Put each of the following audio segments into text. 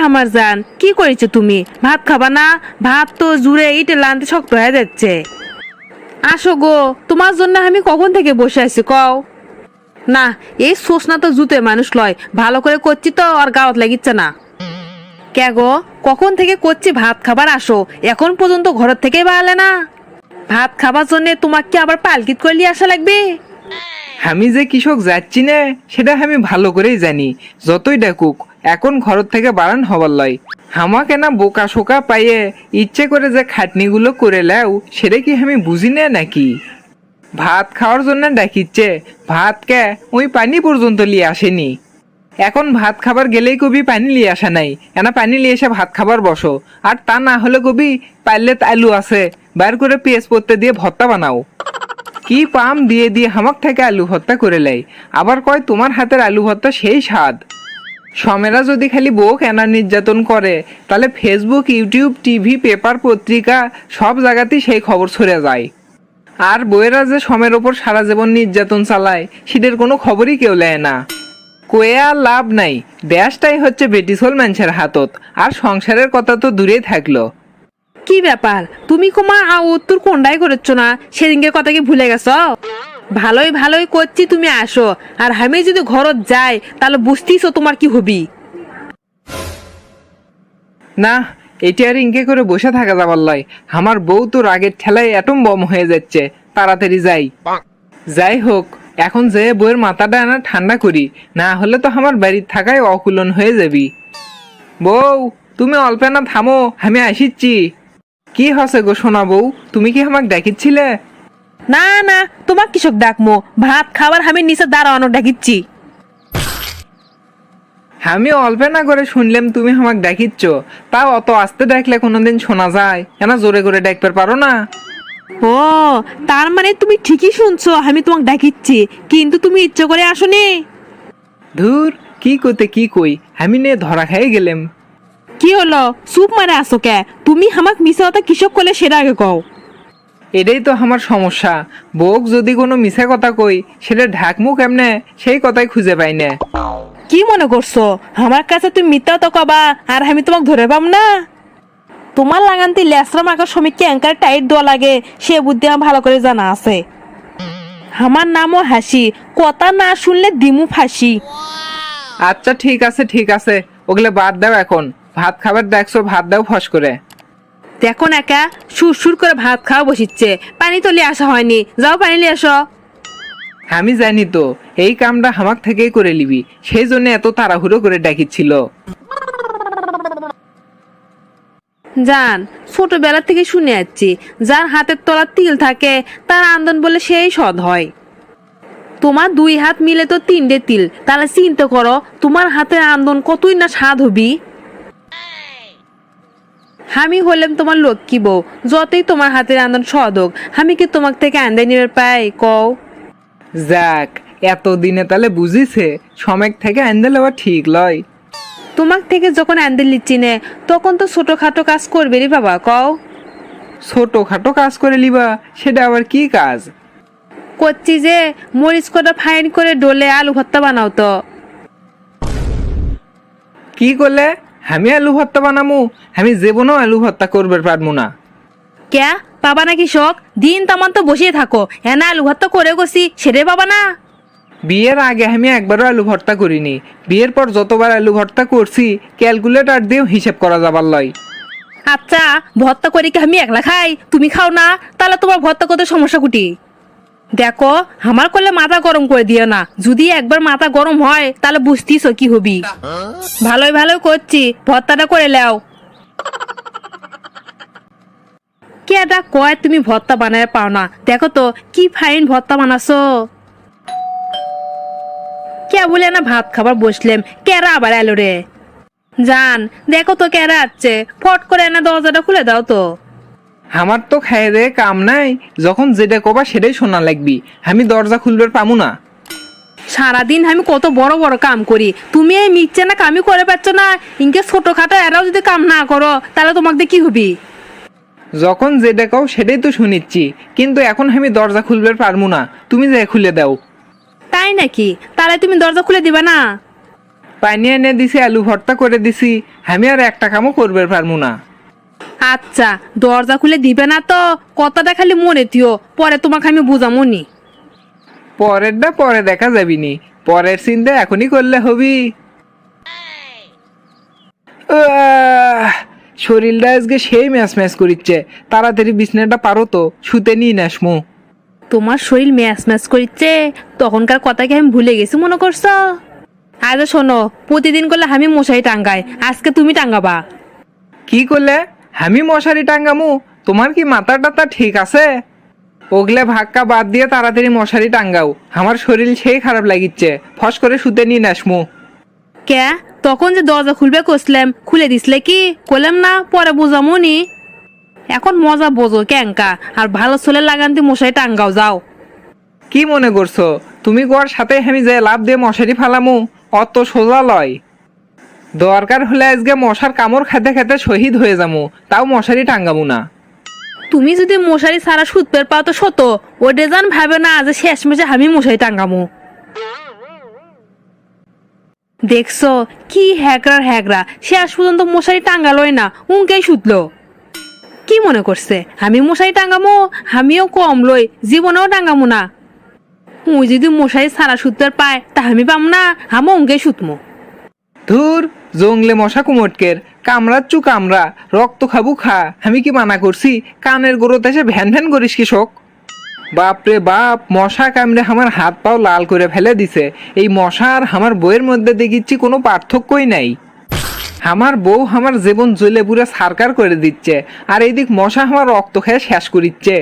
আমার জান, কি করেছো তুমি? ভাত খাবা না? ভাত তো জুড়ে ইটে লানতে শক্ত হয়ে যাচ্ছে। আসো গো, তোমার জন্য আমি কখন থেকে বসে আছি কও। না, এই সোসনা তো জুতে মানুষ লয়, ভালো করে করছি তো আর গাওয়াত লাগিচ্ছে না। কে গো, কখন থেকে করছি ভাত খাবার আসো, এখন পর্যন্ত ঘরের থেকেই বাড়ালে না। ভাত খাবার জন্য তোমাকে আবার পালকিত করে নিয়ে আসা লাগবে। আমি যে কৃষক যাচ্ছি না সেটা আমি ভালো করেই জানি। যতই ডাকুক এখন ঘর থেকে বাড়ান হবার লয়। আমাকে না বোকা শোকা পাইয়ে ইচ্ছে করে যে খাটনিগুলো করে লেও সেটা কি আমি বুঝি না নাকি? ভাত খাওয়ার জন্য ডাকিচ্ছে, ভাত কে ওই পানি পর্যন্ত নিয়ে আসেনি। এখন ভাত খাবার গেলেই কবি পানি নিয়ে আসা নাই, এনা পানি নিয়ে এসে ভাত খাবার বসো। আর তা না হলে কবি পারলে আলু আছে বাইর করে পেঁয়াজ পত্তে দিয়ে ভর্তা বানাও। কি পাম দিয়ে দিয়ে হামাক থেকে আলু ভর্তা করে লাই, আবার কয় তোমার হাতের আলু ভর্তা সেই স্বাদ। সমেরা যদি খালি বউ কেনা নির্যাতন করে তাহলে ফেসবুক, ইউটিউব, টিভি, পেপার, পত্রিকা সব জায়গাতেই সেই খবর ছড়ে যায়। আর বউয়েরা যে সমের ওপর সারা জীবন নির্যাতন চালায় সেটার কোনো খবরই কেউ নেয় না। কয়ে আর লাভ নাই, দেশটাই হচ্ছে বেটিসোল মানুষের হাতত, আর সংসারের কথা তো দূরেই থাকলো। কি ব্যাপার, তুমি কুমা উত্তর কোনটাই করেছ না? সেদিনকে কথা কি ভুলে গেছো? ভালোই ভালোই করছি, তুমি আসো। আর আমি যদি ঘরত যাই তাহলে বুঝতেইছো তোমার কি হবি। না, এটি আর ইনকে করে বসে থাকা যাবার লয়। আমার বউ তো রাগের ঠেলায় অ্যাটম বম হয়ে যাচ্ছে, তাড়াতাড়ি যাই। যাই হোক, এখন যে বউয়ের মাথাটা আনা ঠান্ডা করি, না হলে তো আমার বাড়ির থাকায় অকুলন হয়ে যাবি। বউ, তুমি অল্পে না থামো, আমি আসিচ্ছি। কি হসে গো সোনা বউ, তুমি কি আমাকে ডাকিচ্ছিলে? না না, তোমার কৃষক ডাকমো, ভাত খাবার আমি নিচে দাঁড়ানো ডাকিচ্ছি। আমি অল্পে না করে শুনলাম তুমি আমাকে ডাকিচ্ছ, তাও অত আস্তে ডাকলে কোনোদিন শোনা যায়? এনা জোরে করে ডাকতে পারো না? ও, তার মানে তুমি ঠিকই শুনছো, আমি তোমাকে ডাকিচ্ছি, কিন্তু তুমি ইচ্ছে করে আসোনি। ধুর, কি করতে কি কই, আমি নে ধরা খাই গেলাম। কি হলো, চুপ মারে আসো কে? তুমি আমাক মিশা কথা কৃষক করলে সেটা আগে কও। এটাই তো আমার সমস্যা, বউক যদি কোনো মিছা কথা কই সেটা ঢাকমু কেমনে সেই কথাই খুঁজে পাই না। কি মনে করছো আমার কাছে তুমি মিথ্যা তো কবা আর আমি তোমাকে ধরে পাম না? তোমার লাগান্তি লেসরা মাকার শ্রমিককে অ্যাঙ্কার টাইট দেওয়া লাগে সে বুদ্ধি আমার ভালো করে জানা আছে। আমার নামও হাসি, কথা না শুনলে দিমু ফাঁসি। আচ্ছা ঠিক আছে ঠিক আছে, ওগুলো বাদ দাও। এখন ভাত খাবার দেখছো, ভাত দাও ফস করে। দেখো না একা সুর করে ভাত খাওয়া বসিচ্ছে, পানি তো লিয়ে আসা হয়নি, যাও পানি লিয়ে আসো। আমি জানি তো এই কামটা হামাক থেকেই করে নিবি, সেই জন্য এত তাড়াহুড়ো করে ডাকিচ্ছিল। জান, ছোটবেলা থেকে শুনে যাচ্ছি যার হাতের তলা তিল থাকে তার আন্দোলন বলে সেই সৎ হয়। তোমার দুই হাত মিলে তো তিনটে তিল, তাহলে চিন্তা করো তোমার হাতের আন্দোলন কতই না স্বাদ হবি। আমি হলাম তোমার লক্ষ্মী বউ, যতই তোমার হাতের আন্দোলন সদ হোক আমি কি তোমার থেকে আন্দাই নিবার পাই কও? যাক, এতদিনে তাহলে বুঝিছে সমেক থেকে আনতে লওয়া ঠিক লয়। তোমার থেকে যখন আন্দাই লিচ্ছি নে তখন তো ছোটখাটো কাজ করবে রে বাবা কও। ছোটখাটো কাজ করে লিবা, সেটা আবার কি কাজ? করছি যে মরিচ কটা ফাইন করে ডলে আলু ভর্তা বানাও তো। কি করলে? আমি আলু ভর্তা বানামু? আমি জীবনও আলু ভর্তা করবে পারবো না। ক্যা পাবা না কৃষক? দিন তেমন তো বসিয়ে থাকো, এনা আলু ভর্তা করে গেছি সেটাই পাবা না? বিয়ের আগে আমি একবারও আলু ভর্তা করিনি, বিয়ের পর যতবার আলু ভর্তা করছি ক্যালকুলেটর দিয়েও হিসেব করা যাবার লয়। আচ্ছা, ভর্তা করে কি আমি একলা খাই, তুমি খাও না? তাহলে তোমার ভর্তা করতে সমস্যা কুটি? দেখো, আমার করলে মাথা গরম করে দিও না, যদি একবার মাথা গরম হয় তাহলে বুঝতিস কি হবি। ভালোই ভালোই করছি, ভর্তাটা করে লাও। কেডা কয় তুমি ভর্তা বানায় পাও না? দেখো তো কি ফাইন ভর্তা বানাছো। কে বলে না ভাত খাবার বসলেম, কেরা আবার এলো রে? জান, দেখো তো কেরা আসছে, ফট করে এনে দরজাটা খুলে দাও তো। আমার তো খাইয়ে দেয়ে কাম নাই, যখন যেটা কবা সেটাই শোনা লাগবি, আমি দরজা খুলবার পামু না। সারাদিন আমি কত বড় বড় কাম করি, তুমি এই মিচ্ছে না কামই করে পাচ্ছ না। ইনকে ছোটখাটো এরাও যদি কাম না করো তাহলে তোমাকে কি হবি? যখন যেটা কও সেটাই তো শুনিচ্ছি, কিন্তু এখন আমি দরজা খুলবার পারমু না, তুমি যে খুলে দাও। তাই নাকি? তাহলে তুমি দরজা খুলে দিবা না? পানি এনে দিছি, আলু ভর্তা করে দিছি, আমি আর একটা কামও করবে পারবো না। আচ্ছা, দরজা খুলে দিবে না তো কথাটা খালি মনে দিও, পরে তোমাকে আমি বুঝামনি। পরেরটা পরে দেখা যাবিনি, পরের চিন্তা এখনই করলে হবি। শরীরটা আজকে সেই ম্যাচ ম্যাচ করিচ্ছে, তাড়াতাড়ি বিছনাটা পারো তো, শুতে নিয়ে নাসমু। তোমার শরীর ম্যাচ ম্যাচ করছে, তখনকার কথা কি আমি ভুলে গেছি মনে করছো? আজ শোনো, প্রতিদিন করলে আমি মশারি টাঙ্গাই, আজকে তুমি টাঙ্গাবা। কি করলে আমি মশারি টাঙ্গামু? তোমার কি মাথা টাথা ঠিক আছে? ওগলে ভাক্কা বাদ দিয়ে তাড়াতাড়ি মশারি টাঙ্গাও, আমার শরীর সেই খারাপ লাগিচ্ছে, ফস করে শুতে নিয়ে নাসমু। কে, তখন যে দরজা খুলবে কইছিলাম, খুলে দিছিলে কি কইলাম না, পরে বুঝামনি। এখন মজা বোঝো ক্যাঙ্কা, আর ভালো চলে লাগান্তি মশারি টাঙ্গাও যাও। কি মনে করছো তুমি গোয়ার সাথে আমি যে লাভ দিয়ে মশারি ফালামু? অত সোজা লয়। দরকার হলে আজকে মশার কামড় খেতে খেতে শহীদ হয়ে যামু, তাও মশারি টাঙ্গামু না। তুমি যদি মশারি ছাড়া সুতপের পাও তো সত, ও ডেজান ভাবে না যে শেষ মেশে আমি মশারি টাঙ্গামু। দেখছো কি হ্যাগরার হ্যাগরা, শেষ পর্যন্ত মশারি টাঙ্গালোই না, উনকেই শুতলো। কি মনে করছে আমি মশারি টাঙ্গামো? আমিও কম লই, জীবনেও টাঙ্গামো না। উই যদি মশারি ছাড়া সুতপের পায় তা আমি পাম না, আমি উনকেই শুতমো। ধুর, জংলে মশা কুমটকের, কামড়াচ্ছু কামড়া, রক্ত খাবু খা, আমি কি মানা করছি? কানের গোড়োতে এসে ভ্যান ভ্যান করিস কৃষক। বাপরে বাপ, মশা কামড়ে আমার হাত পাও লাল করে ফেলে দিছে। এই মশা আর আমার বউয়ের মধ্যে দেখিচ্ছি কোনো পার্থক্যই নাই। আমার বউ আমার জীবন জ্বলে পুরে সারকার করে দিচ্ছে, আর এইদিক মশা আমার রক্ত খেয়ে শেষ করিচ্ছে।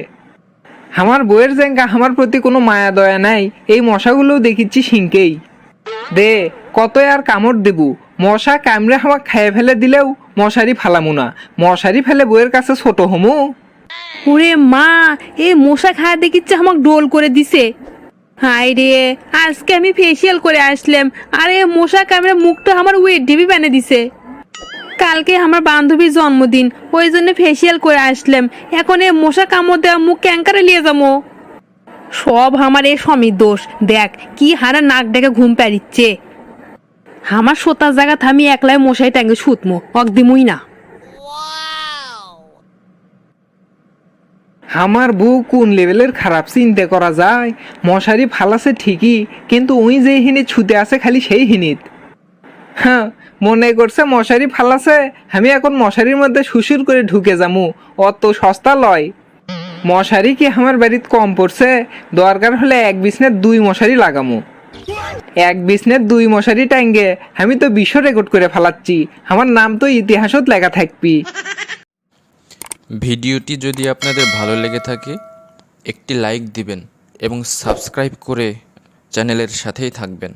আমার বউয়ের জেঙ্গা আমার প্রতি কোনো মায়া দয়া নাই, এই মশাগুলোও দেখিচ্ছি সিংকেই। দে, কত আর কামড় দেবু? মশা কামড়ে আমার খেয়ে ফেলে দিলেও মশারি ফালামু না, মশারি ফেলে বউয়ের কাছে ছোট হমু। ওরে মা, এই মশা খায়া দেখিচ্ছে আমাকে ডোল করে দিছে। হাই রে, আজকে আমি ফেসিয়াল করে আসলাম, আরে মশা কামড়ে মুখটা আমার ওয়েট ডিবি বানিয়ে দিছে। কালকে আমার বান্ধবীর জন্মদিন, ওই জন্য ফেসিয়াল করে আসলাম, এখন এই মশা কামড় দেওয়া মুখ ক্যাঙ্কারে নিয়ে যাবো। সব আমার এই স্বামীর দোষ, দেখ কি হারা নাক ডেকে ঘুম পাড়িচ্ছে। আমার সোতার জায়গা থামি একলাই মশাই ট্যাঙ্গে শুতমো, অকদিমই না। আমার বউ কোন লেভেলের খারাপ চিন্তা করা যায়? মশারি ফালাছে ঠিকই, কিন্তু ওই যে হিনিত ছুতে আছে খালি সেই হিনিত। হ্যাঁ, মনে করছে মশারি ফালাছে, আমি এখন মশারির মধ্যে শুশুর করে ঢুকে যামু, অত সস্তা লয়। মশারি কি আমার বাড়িতে কম পড়ছে? দরকার হলে এক বিছনের 2 মশারি লাগামু। এক বিছনের 2 মশারি টাঙ্গে আমি তো বিশ্ব রেকর্ড করে ফেলাচ্ছি, আমার নাম তো ইতিহাসত লেখা থাকবি। ভিডিওটি যদি আপনাদের ভালো লেগে থাকে একটি লাইক দিবেন এবং সাবস্ক্রাইব করে চ্যানেলের সাথেই থাকবেন।